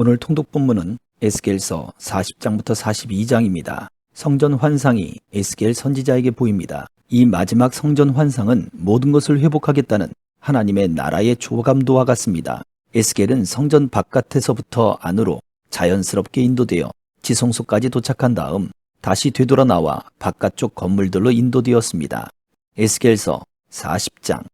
오늘 통독 본문은 에스겔서 40장부터 42장입니다. 성전 환상이 에스겔 선지자에게 보입니다. 이 마지막 성전 환상은 모든 것을 회복하겠다는 하나님의 나라의 조감도와 같습니다. 에스겔은 성전 바깥에서부터 안으로 자연스럽게 인도되어 지성소까지 도착한 다음 다시 되돌아 나와 바깥쪽 건물들로 인도되었습니다. 에스겔서 40장.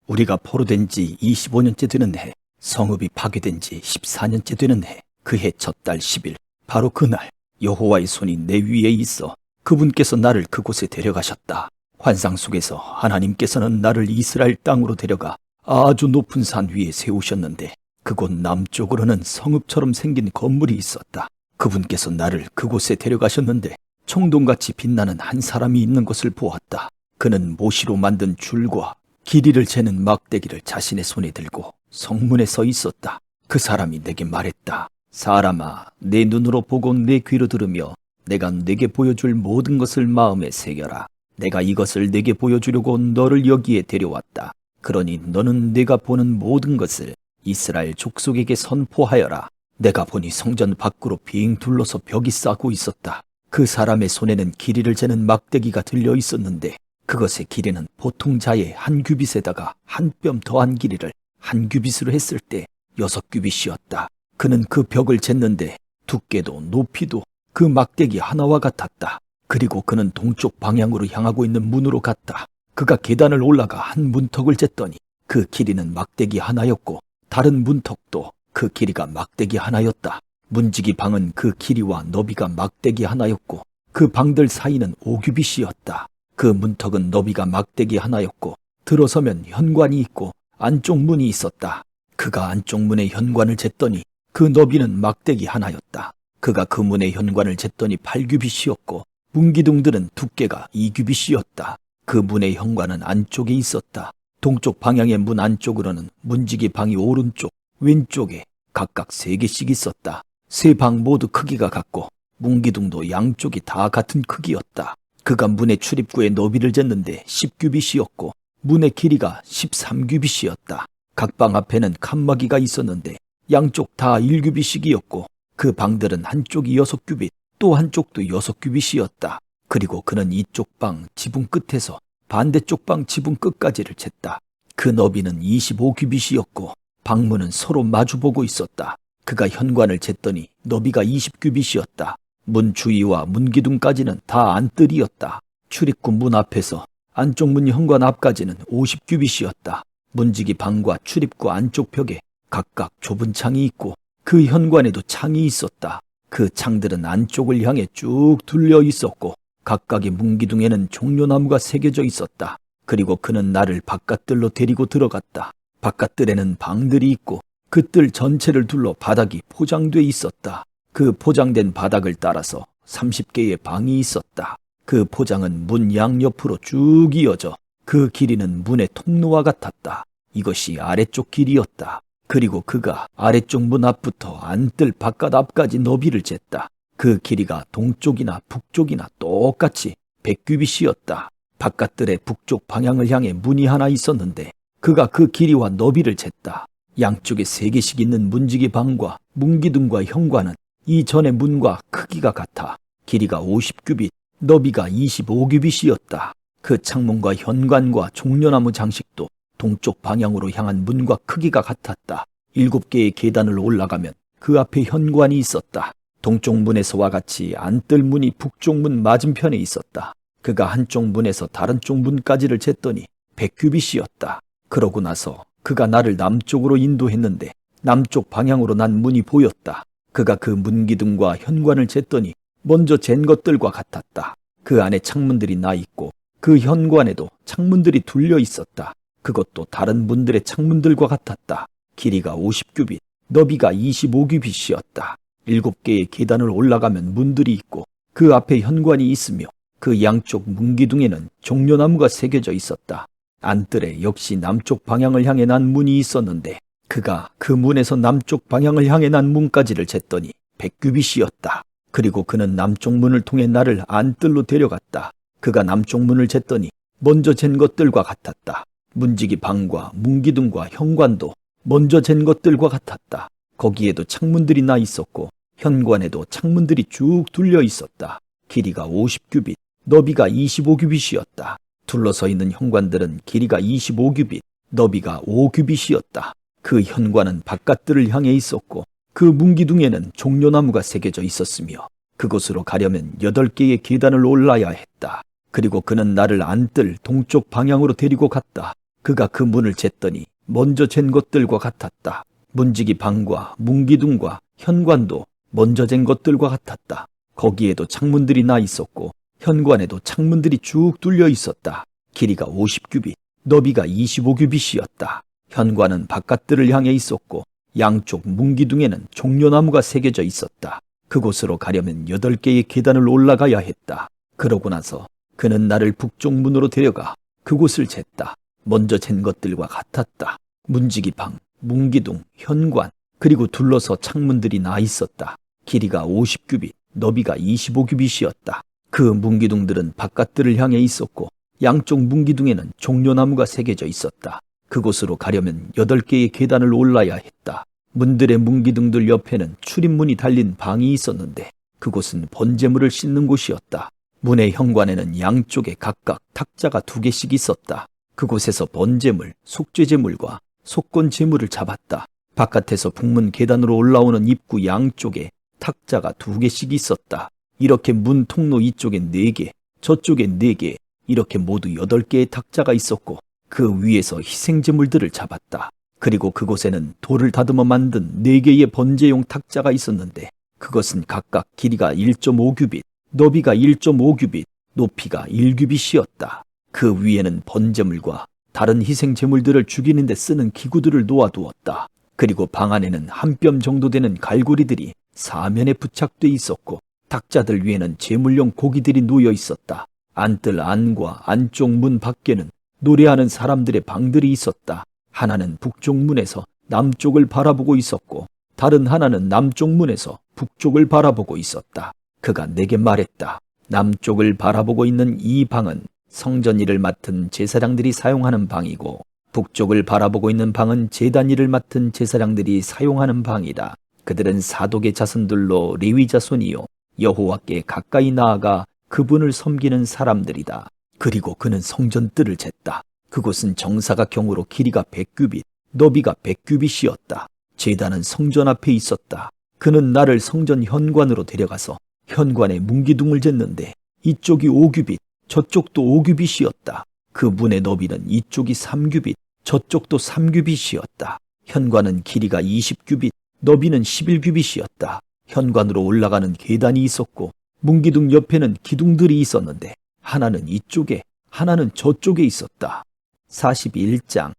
우리가 포로된 지 25년째 되는 해, 성읍이 파괴된 지 14년째 되는 해, 그해 첫 달 10일, 바로 그날 여호와의 손이 내 위에 있어 그분께서 나를 그곳에 데려가셨다. 환상 속에서 하나님께서는 나를 이스라엘 땅으로 데려가 아주 높은 산 위에 세우셨는데 그곳 남쪽으로는 성읍처럼 생긴 건물이 있었다. 그분께서 나를 그곳에 데려가셨는데 청동같이 빛나는 한 사람이 있는 것을 보았다. 그는 모시로 만든 줄과 길이를 재는 막대기를 자신의 손에 들고 성문에 서 있었다. 그 사람이 내게 말했다. 사람아, 내 눈으로 보고 내 귀로 들으며 내가 내게 보여줄 모든 것을 마음에 새겨라. 내가 이것을 내게 보여주려고 너를 여기에 데려왔다. 그러니 너는 내가 보는 모든 것을 이스라엘 족속에게 선포하여라. 내가 보니 성전 밖으로 빙 둘러서 벽이 쌓고 있었다. 그 사람의 손에는 길이를 재는 막대기가 들려 있었는데 그것의 길이는 보통 자의 한 규빗에다가 한 뼘 더한 길이를 한 규빗으로 했을 때 6규빗이었다. 그는 그 벽을 쟀는데 두께도 높이도 그 막대기 하나와 같았다. 그리고 그는 동쪽 방향으로 향하고 있는 문으로 갔다. 그가 계단을 올라가 한 문턱을 쟀더니 그 길이는 막대기 하나였고 다른 문턱도 그 길이가 막대기 하나였다. 문지기 방은 그 길이와 너비가 막대기 하나였고 그 방들 사이는 5규빗이었다. 그 문턱은 너비가 막대기 하나였고 들어서면 현관이 있고 안쪽 문이 있었다. 그가 안쪽 문의 현관을 쟀더니 그 너비는 막대기 하나였다. 그가 그 문의 현관을 쟀더니 8규빗이었고 문기둥들은 두께가 2규빗이었다. 그 문의 현관은 안쪽에 있었다. 동쪽 방향의 문 안쪽으로는 문지기 방이 오른쪽, 왼쪽에 각각 3개씩 있었다. 세 방 모두 크기가 같고 문기둥도 양쪽이 다 같은 크기였다. 그가 문의 출입구의 너비를 쟀는데 10규빗이었고 문의 길이가 13규빗이었다. 각 방 앞에는 칸막이가 있었는데 양쪽 다 1규빗씩이었고 그 방들은 한쪽이 6규빗, 또 한쪽도 6규빗이었다. 그리고 그는 이쪽 방 지붕 끝에서 반대쪽 방 지붕 끝까지를 쟀다. 그 너비는 25규빗이었고 방문은 서로 마주보고 있었다. 그가 현관을 쟀더니 너비가 20규빗이었다. 문 주위와 문기둥까지는 다 안뜰이었다. 출입구 문 앞에서 안쪽 문 현관 앞까지는 50규빗이었다. 문지기 방과 출입구 안쪽 벽에 각각 좁은 창이 있고 그 현관에도 창이 있었다. 그 창들은 안쪽을 향해 쭉 둘려 있었고 각각의 문기둥에는 종려나무가 새겨져 있었다. 그리고 그는 나를 바깥뜰로 데리고 들어갔다. 바깥뜰에는 방들이 있고 그 뜰 전체를 둘러 바닥이 포장돼 있었다. 그 포장된 바닥을 따라서 30개의 방이 있었다. 그 포장은 문 양옆으로 쭉 이어져 그 길이는 문의 통로와 같았다. 이것이 아래쪽 길이었다. 그리고 그가 아래쪽 문 앞부터 안뜰 바깥 앞까지 너비를 쟀다. 그 길이가 동쪽이나 북쪽이나 똑같이 100규빗이었다. 바깥뜰의 북쪽 방향을 향해 문이 하나 있었는데 그가 그 길이와 너비를 쟀다. 양쪽에 3개씩 있는 문지기 방과 문기둥과 현관은 이전의 문과 크기가 같아 길이가 50규빗, 너비가 25규빗이었다. 그 창문과 현관과 종려나무 장식도 동쪽 방향으로 향한 문과 크기가 같았다. 7개의 계단을 올라가면 그 앞에 현관이 있었다. 동쪽 문에서와 같이 안뜰 문이 북쪽 문 맞은편에 있었다. 그가 한쪽 문에서 다른 쪽 문까지를 쟀더니 100규빗이었다. 그러고 나서 그가 나를 남쪽으로 인도했는데 남쪽 방향으로 난 문이 보였다. 그가 그 문기둥과 현관을 쟀더니 먼저 잰 것들과 같았다. 그 안에 창문들이 나 있고 그 현관에도 창문들이 둘려 있었다. 그것도 다른 문들의 창문들과 같았다. 길이가 50규빗, 너비가 25규빗이었다. 7개의 계단을 올라가면 문들이 있고 그 앞에 현관이 있으며 그 양쪽 문기둥에는 종려나무가 새겨져 있었다. 안뜰에 역시 남쪽 방향을 향해 난 문이 있었는데 그가 그 문에서 남쪽 방향을 향해 난 문까지를 쟀더니 100규빗이었다. 그리고 그는 남쪽 문을 통해 나를 안뜰로 데려갔다. 그가 남쪽 문을 쟀더니 먼저 잰 것들과 같았다. 문지기 방과 문기둥과 현관도 먼저 잰 것들과 같았다. 거기에도 창문들이 나 있었고 현관에도 창문들이 쭉 둘려 있었다. 길이가 50규빗, 너비가 25규빗이었다. 둘러서 있는 현관들은 길이가 25규빗, 너비가 5규빗이었다. 그 현관은 바깥들을 향해 있었고 그 문기둥에는 종려나무가 새겨져 있었으며 그곳으로 가려면 8개의 계단을 올라야 했다. 그리고 그는 나를 안뜰 동쪽 방향으로 데리고 갔다. 그가 그 문을 쟀더니 먼저 잰 것들과 같았다. 문지기 방과 문기둥과 현관도 먼저 잰 것들과 같았다. 거기에도 창문들이 나 있었고 현관에도 창문들이 쭉 뚫려 있었다. 길이가 50규빗, 너비가 25규빗이었다. 현관은 바깥들을 향해 있었고 양쪽 문기둥에는 종려나무가 새겨져 있었다. 그곳으로 가려면 8개의 계단을 올라가야 했다. 그러고 나서 그는 나를 북쪽 문으로 데려가 그곳을 쟀다. 먼저 잰 것들과 같았다. 문지기 방, 문기둥, 현관, 그리고 둘러서 창문들이 나 있었다. 길이가 50규빗, 너비가 25규빗이었다. 그 문기둥들은 바깥들을 향해 있었고 양쪽 문기둥에는 종려나무가 새겨져 있었다. 그곳으로 가려면 8개의 계단을 올라야 했다. 문들의 문기둥들 옆에는 출입문이 달린 방이 있었는데 그곳은 번제물을 씻는 곳이었다. 문의 현관에는 양쪽에 각각 탁자가 2개씩 있었다. 그곳에서 번제물, 속죄제물과 속건제물을 잡았다. 바깥에서 북문 계단으로 올라오는 입구 양쪽에 탁자가 2개씩 있었다. 이렇게 문 통로 이쪽에 4개, 저쪽에 4개, 이렇게 모두 8개의 탁자가 있었고 그 위에서 희생제물들을 잡았다. 그리고 그곳에는 돌을 다듬어 만든 4개의 번제용 탁자가 있었는데 그것은 각각 길이가 1.5규빗, 너비가 1.5규빗, 높이가 1규빗이었다. 그 위에는 번제물과 다른 희생제물들을 죽이는 데 쓰는 기구들을 놓아두었다. 그리고 방 안에는 한 뼘 정도 되는 갈고리들이 사면에 부착돼 있었고 탁자들 위에는 제물용 고기들이 놓여 있었다. 안뜰 안과 안쪽 문 밖에는 노래하는 사람들의 방들이 있었다. 하나는 북쪽 문에서 남쪽을 바라보고 있었고 다른 하나는 남쪽 문에서 북쪽을 바라보고 있었다. 그가 내게 말했다. 남쪽을 바라보고 있는 이 방은 성전 일을 맡은 제사장들이 사용하는 방이고 북쪽을 바라보고 있는 방은 제단 일을 맡은 제사장들이 사용하는 방이다. 그들은 사독의 자손들로 레위 자손이요 여호와께 가까이 나아가 그분을 섬기는 사람들이다. 그리고 그는 성전 뜰을 쟀다. 그곳은 정사각형으로 길이가 100규빗, 너비가 100규빗이었다. 제단은 성전 앞에 있었다. 그는 나를 성전 현관으로 데려가서 현관의 문기둥을 쟀는데 이쪽이 5규빗, 저쪽도 5규빗이었다. 그 문의 너비는 이쪽이 3규빗, 저쪽도 3규빗이었다. 현관은 길이가 20규빗, 너비는 11규빗이었다. 현관으로 올라가는 계단이 있었고 문기둥 옆에는 기둥들이 있었는데 하나는 이쪽에, 하나는 저쪽에 있었다. 41장.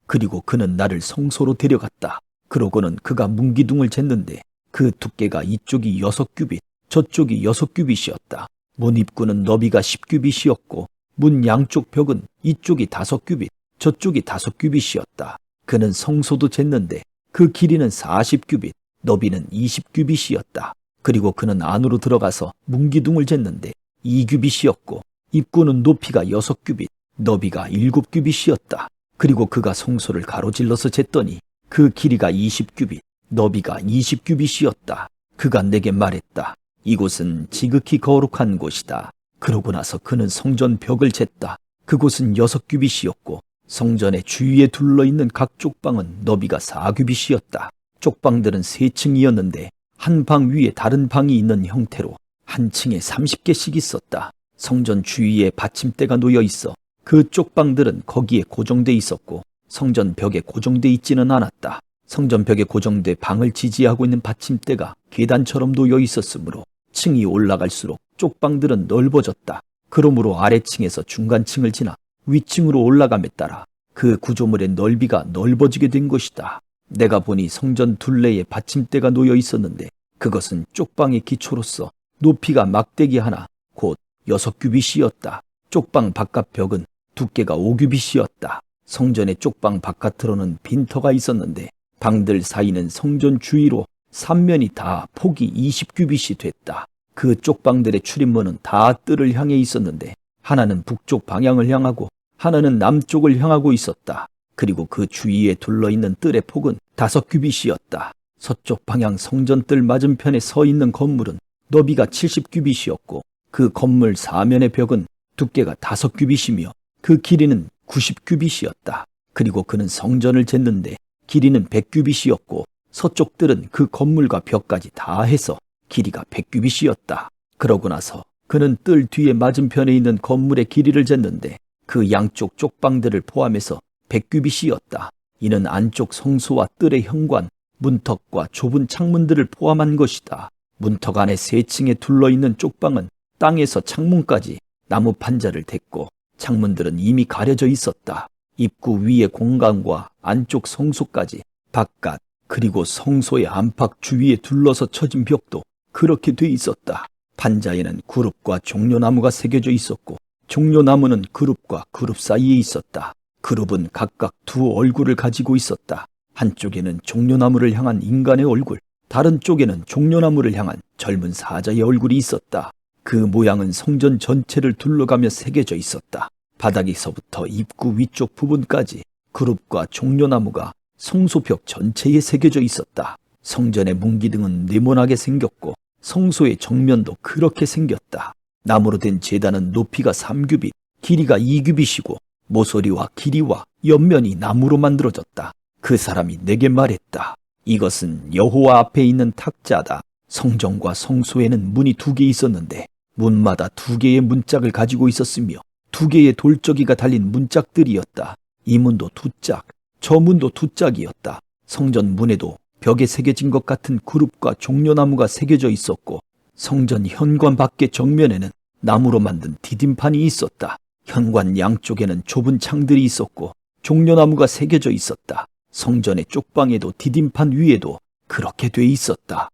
그리고 그는 나를 성소로 데려갔다. 그러고는 그가 문기둥을 쟀는데 그 두께가 이쪽이 6규빗, 저쪽이 6규빗이었다. 문 입구는 너비가 10규빗이었고 문 양쪽 벽은 이쪽이 5규빗, 저쪽이 5규빗이었다. 그는 성소도 쟀는데 그 길이는 40규빗, 너비는 20규빗이었다. 그리고 그는 안으로 들어가서 문기둥을 쟀는데 2규빗이었고 입구는 높이가 6규빗, 너비가 7규빗이었다. 그리고 그가 성소를 가로질러서 쟀더니 그 길이가 20규빗, 너비가 20규빗이었다. 그가 내게 말했다. 이곳은 지극히 거룩한 곳이다. 그러고 나서 그는 성전 벽을 쟀다. 그곳은 6규빗이었고 성전의 주위에 둘러있는 각 쪽방은 너비가 4규빗이었다. 쪽방들은 3층이었는데 한 방 위에 다른 방이 있는 형태로 한 층에 30개씩 있었다. 성전 주위에 받침대가 놓여 있어 그 쪽방들은 거기에 고정돼 있었고 성전 벽에 고정돼 있지는 않았다. 성전 벽에 고정돼 방을 지지하고 있는 받침대가 계단처럼 놓여 있었으므로 층이 올라갈수록 쪽방들은 넓어졌다. 그러므로 아래층에서 중간층을 지나 위층으로 올라감에 따라 그 구조물의 넓이가 넓어지게 된 것이다. 내가 보니 성전 둘레에 받침대가 놓여 있었는데 그것은 쪽방의 기초로서 높이가 막대기 하나, 곧 6규빗이었다. 쪽방 바깥 벽은 두께가 5규빗이었다. 성전의 쪽방 바깥으로는 빈터가 있었는데 방들 사이는 성전 주위로 3면이 다 폭이 20규빗이 됐다. 그 쪽방들의 출입문은 다 뜰을 향해 있었는데 하나는 북쪽 방향을 향하고 하나는 남쪽을 향하고 있었다. 그리고 그 주위에 둘러있는 뜰의 폭은 5규빗이었다. 서쪽 방향 성전뜰 맞은편에 서 있는 건물은 너비가 70규빗이었고 그 건물 사면의 벽은 두께가 5규빗이며 그 길이는 90규빗이었다. 그리고 그는 성전을 쟀는데 길이는 100규빗이었고 서쪽 뜰은 그 건물과 벽까지 다 해서 길이가 100규빗이었다. 그러고 나서 그는 뜰 뒤에 맞은편에 있는 건물의 길이를 쟀는데 그 양쪽 쪽방들을 포함해서 100규빗이었다. 이는 안쪽 성소와 뜰의 현관, 문턱과 좁은 창문들을 포함한 것이다. 문턱 안에 3층에 둘러있는 쪽방은 땅에서 창문까지 나무 판자를 댔고 창문들은 이미 가려져 있었다. 입구 위의 공간과 안쪽 성소까지 바깥 그리고 성소의 안팎 주위에 둘러서 쳐진 벽도 그렇게 돼 있었다. 판자에는 그룹과 종려나무가 새겨져 있었고 종려나무는 그룹과 그룹 사이에 있었다. 그룹은 각각 2 얼굴을 가지고 있었다. 한쪽에는 종려나무를 향한 인간의 얼굴, 다른 쪽에는 종려나무를 향한 젊은 사자의 얼굴이 있었다. 그 모양은 성전 전체를 둘러가며 새겨져 있었다. 바닥에서부터 입구 위쪽 부분까지 그룹과 종려나무가 성소벽 전체에 새겨져 있었다. 성전의 문기둥은 네모나게 생겼고 성소의 정면도 그렇게 생겼다. 나무로 된 제단은 높이가 3규빗, 길이가 2규빗이고 모서리와 길이와 옆면이 나무로 만들어졌다. 그 사람이 내게 말했다. 이것은 여호와 앞에 있는 탁자다. 성전과 성소에는 문이 2개 있었는데 문마다 2개의 문짝을 가지고 있었으며 2개의 돌적이가 달린 문짝들이었다. 이 문도 2짝, 저 문도 2짝이었다. 성전 문에도 벽에 새겨진 것 같은 그룹과 종려나무가 새겨져 있었고 성전 현관 밖의 정면에는 나무로 만든 디딤판이 있었다. 현관 양쪽에는 좁은 창들이 있었고 종려나무가 새겨져 있었다. 성전의 쪽방에도 디딤판 위에도 그렇게 돼 있었다.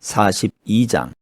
42장.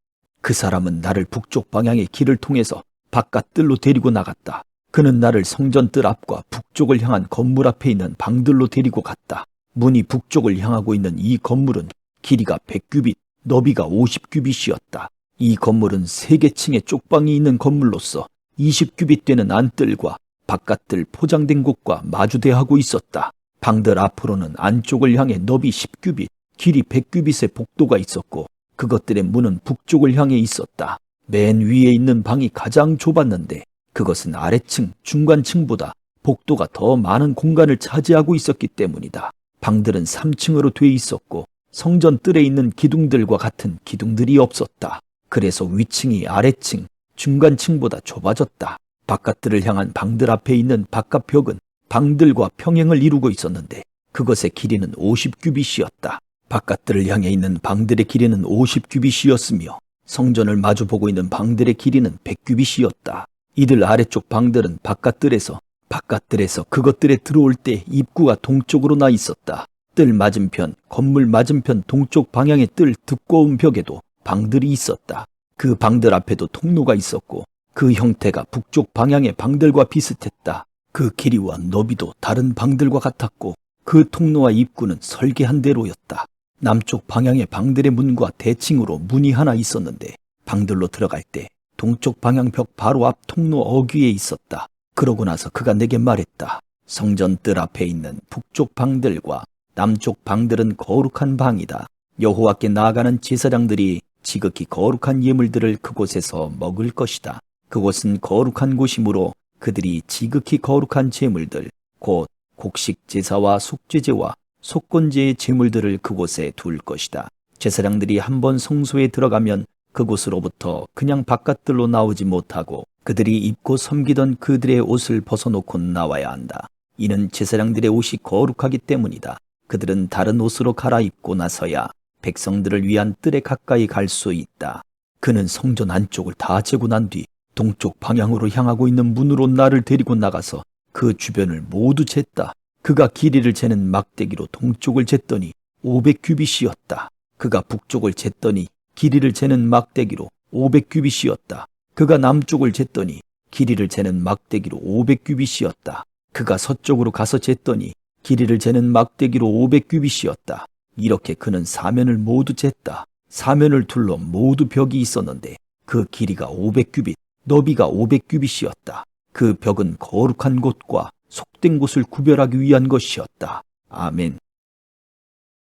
그 사람은 나를 북쪽 방향의 길을 통해서 바깥뜰로 데리고 나갔다. 그는 나를 성전뜰 앞과 북쪽을 향한 건물 앞에 있는 방들로 데리고 갔다. 문이 북쪽을 향하고 있는 이 건물은 길이가 100규빗, 너비가 50규빗이었다. 이 건물은 3개 층의 쪽방이 있는 건물로서 20규빗 되는 안뜰과 바깥뜰 포장된 곳과 마주대하고 있었다. 방들 앞으로는 안쪽을 향해 너비 10규빗, 길이 100규빗의 복도가 있었고 그것들의 문은 북쪽을 향해 있었다. 맨 위에 있는 방이 가장 좁았는데 그것은 아래층, 중간층보다 복도가 더 많은 공간을 차지하고 있었기 때문이다. 방들은 3층으로 돼 있었고 성전 뜰에 있는 기둥들과 같은 기둥들이 없었다. 그래서 위층이 아래층, 중간층보다 좁아졌다. 바깥들을 향한 방들 앞에 있는 바깥 벽은 방들과 평행을 이루고 있었는데 그것의 길이는 50규빗이었다. 바깥들을 향해 있는 방들의 길이는 50규빗이었으며 성전을 마주보고 있는 방들의 길이는 100규빗이었다. 이들 아래쪽 방들은 바깥들에서 그것들에 들어올 때 입구가 동쪽으로 나 있었다. 뜰 맞은편, 건물 맞은편 동쪽 방향의 뜰 두꺼운 벽에도 방들이 있었다. 그 방들 앞에도 통로가 있었고 그 형태가 북쪽 방향의 방들과 비슷했다. 그 길이와 너비도 다른 방들과 같았고 그 통로와 입구는 설계한 대로였다. 남쪽 방향의 방들의 문과 대칭으로 문이 하나 있었는데 방들로 들어갈 때 동쪽 방향 벽 바로 앞 통로 어귀에 있었다. 그러고 나서 그가 내게 말했다. 성전 뜰 앞에 있는 북쪽 방들과 남쪽 방들은 거룩한 방이다. 여호와께 나아가는 제사장들이 지극히 거룩한 예물들을 그곳에서 먹을 것이다. 그곳은 거룩한 곳이므로 그들이 지극히 거룩한 제물들, 곧 곡식 제사와 속죄제와 속건제의 제물들을 그곳에 둘 것이다. 제사장들이 한번 성소에 들어가면 그곳으로부터 그냥 바깥들로 나오지 못하고 그들이 입고 섬기던 그들의 옷을 벗어놓고 나와야 한다. 이는 제사장들의 옷이 거룩하기 때문이다. 그들은 다른 옷으로 갈아입고 나서야 백성들을 위한 뜰에 가까이 갈 수 있다. 그는 성전 안쪽을 다 재고 난 뒤 동쪽 방향으로 향하고 있는 문으로 나를 데리고 나가서 그 주변을 모두 쟀다. 그가 길이를 재는 막대기로 동쪽을 쟀더니 500규빗이었다. 그가 북쪽을 쟀더니 길이를 재는 막대기로 500규빗이었다. 그가 남쪽을 쟀더니 길이를 재는 막대기로 500규빗이었다. 그가 서쪽으로 가서 쟀더니 길이를 재는 막대기로 500규빗이었다. 이렇게 그는 사면을 모두 쟀다. 사면을 둘러 모두 벽이 있었는데 그 길이가 500규빗, 너비가 500규빗이었다. 그 벽은 거룩한 곳과 속된 곳을 구별하기 위한 것이었다. 아멘.